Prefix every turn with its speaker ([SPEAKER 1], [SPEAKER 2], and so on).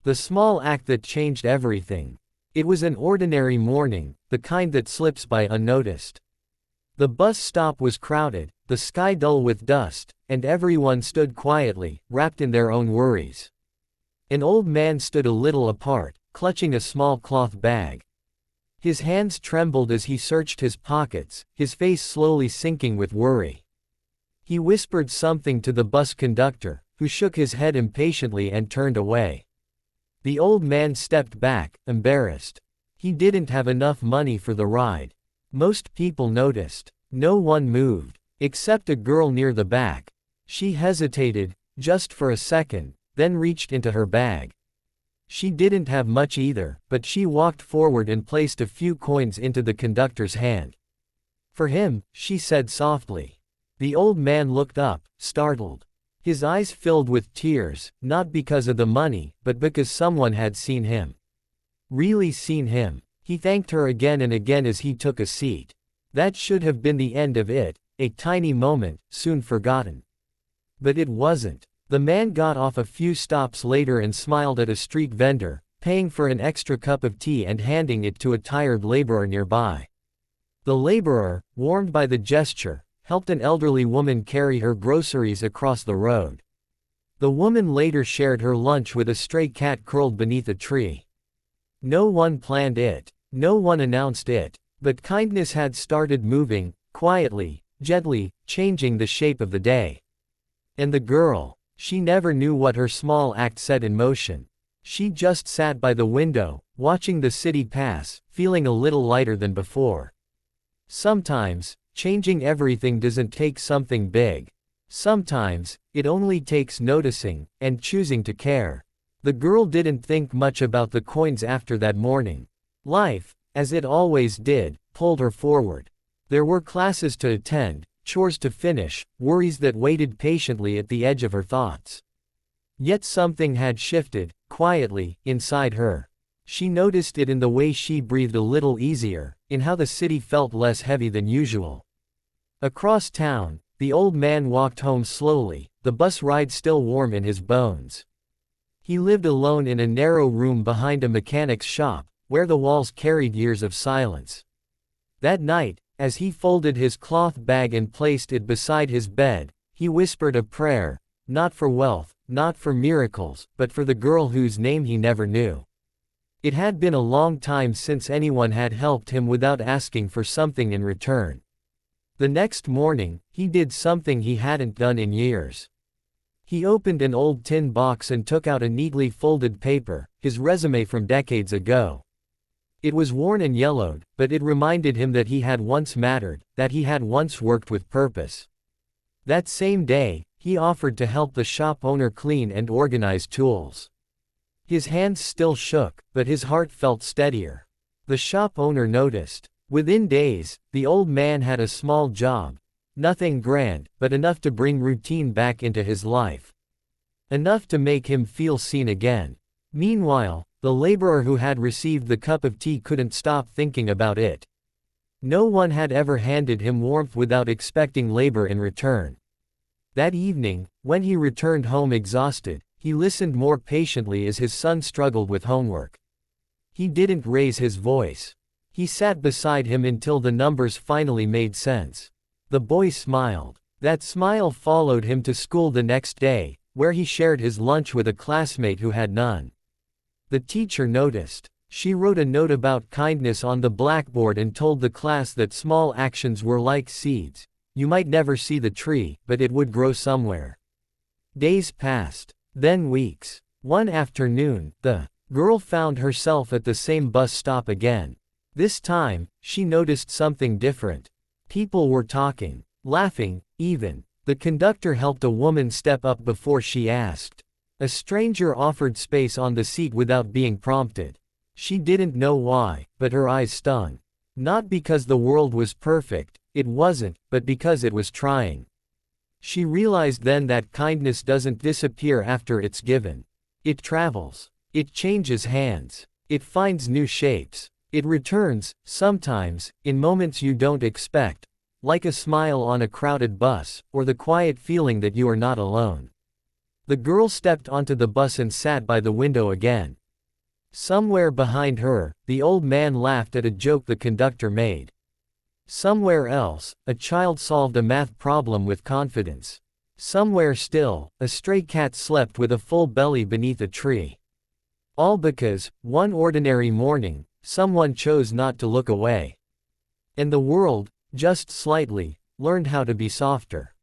[SPEAKER 1] The small act that changed everything. It was an ordinary morning, the kind that slips by unnoticed. The bus stop was crowded, the sky dull with dust, and everyone stood quietly, wrapped in their own worries. An old man stood a little apart, clutching a small cloth bag. His hands trembled as he searched his pockets, his face slowly sinking with worry. He whispered something to the bus conductor, who shook his head impatiently and turned away. The old man stepped back, embarrassed. He didn't have enough money for the ride. Most people noticed. No one moved, except a girl near the back. She hesitated, just for a second, then reached into her bag. She didn't have much either, but she walked forward and placed a few coins into the conductor's hand. "For him," she said softly. The old man looked up, startled. His eyes filled with tears, not because of the money, but because someone had seen him. Really seen him. He thanked her again and again as he took a seat. That should have been the end of it, a tiny moment, soon forgotten. But it wasn't. The man got off a few stops later and smiled at a street vendor, paying for an extra cup of tea and handing it to a tired laborer nearby. The laborer, warmed by the gesture, helped an elderly woman carry her groceries across the road. The woman later shared her lunch with a stray cat curled beneath a tree. No one planned it. No one announced it. But kindness had started moving, quietly, gently, changing the shape of the day. And the girl, she never knew what her small act set in motion. She just sat by the window, watching the city pass, feeling a little lighter than before. Sometimes, changing everything doesn't take something big. Sometimes, it only takes noticing, and choosing to care. The girl didn't think much about the coins after that morning. Life, as it always did, pulled her forward. There were classes to attend, chores to finish, worries that waited patiently at the edge of her thoughts. Yet something had shifted, quietly, inside her. She noticed it in the way she breathed a little easier, in how the city felt less heavy than usual. Across town, the old man walked home slowly, the bus ride still warm in his bones. He lived alone in a narrow room behind a mechanic's shop, where the walls carried years of silence. That night, as he folded his cloth bag and placed it beside his bed, he whispered a prayer, not for wealth, not for miracles, but for the girl whose name he never knew. It had been a long time since anyone had helped him without asking for something in return. The next morning, he did something he hadn't done in years. He opened an old tin box and took out a neatly folded paper, his resume from decades ago. It was worn and yellowed, but it reminded him that he had once mattered, that he had once worked with purpose. That same day, he offered to help the shop owner clean and organize tools. His hands still shook, but his heart felt steadier. The shop owner noticed. Within days, the old man had a small job. Nothing grand, but enough to bring routine back into his life. Enough to make him feel seen again. Meanwhile, the laborer who had received the cup of tea couldn't stop thinking about it. No one had ever handed him warmth without expecting labor in return. That evening, when he returned home exhausted, he listened more patiently as his son struggled with homework. He didn't raise his voice. He sat beside him until the numbers finally made sense. The boy smiled. That smile followed him to school the next day, where he shared his lunch with a classmate who had none. The teacher noticed. She wrote a note about kindness on the blackboard and told the class that small actions were like seeds. You might never see the tree, but it would grow somewhere. Days passed. Then weeks. One afternoon, the girl found herself at the same bus stop again. This time, she noticed something different. People were talking, laughing, even. The conductor helped a woman step up before she asked. A stranger offered space on the seat without being prompted. She didn't know why, but her eyes stung. Not because the world was perfect, it wasn't, but because it was trying. She realized then that kindness doesn't disappear after it's given. It travels. It changes hands. It finds new shapes. It returns, sometimes, in moments you don't expect, like a smile on a crowded bus, or the quiet feeling that you are not alone. The girl stepped onto the bus and sat by the window again. Somewhere behind her, the old man laughed at a joke the conductor made. Somewhere else, a child solved a math problem with confidence. Somewhere still, a stray cat slept with a full belly beneath a tree. All because, one ordinary morning, someone chose not to look away. And the world, just slightly, learned how to be softer.